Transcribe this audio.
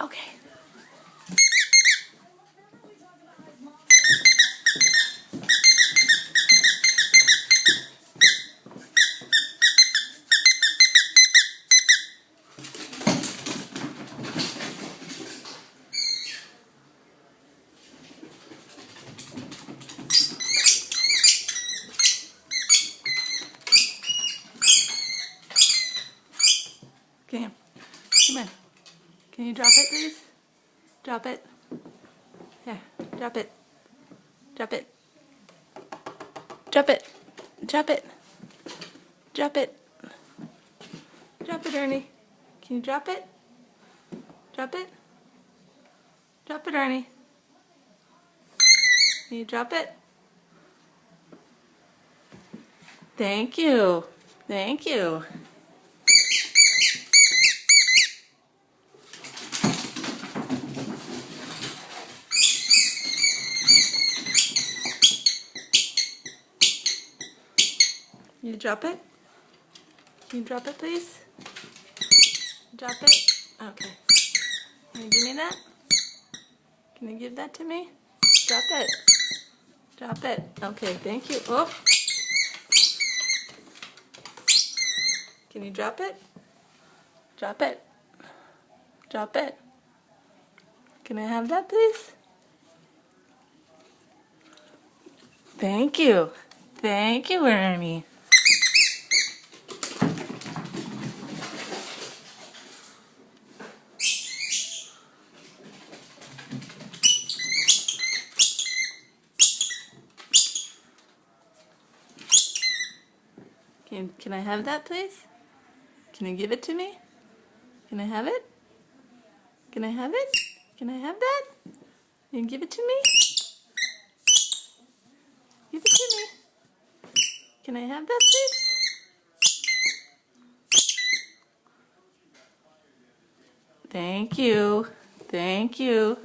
Okay. Come here. Come here. Can you drop it, please? Drop it. Here, drop it. Drop it. Drop it. Drop it. Drop it. Drop it, Ernie. Can you drop it? Drop it. Drop it, Ernie. Can you drop it? Thank you. Thank you. Can you drop it? Can you drop it, please? Drop it? Okay. Can you give me that? Can you give that to me? Drop it. Drop it. Okay, thank you. Oh. Can you drop it? Drop it. Drop it. Can I have that, please? Thank you. Thank you, Ernie. Can I have that, please? Can you give it to me? Can I have it? Can I have it? Can I have that? Can you give it to me? Give it to me. Can I have that, please? Thank you. Thank you.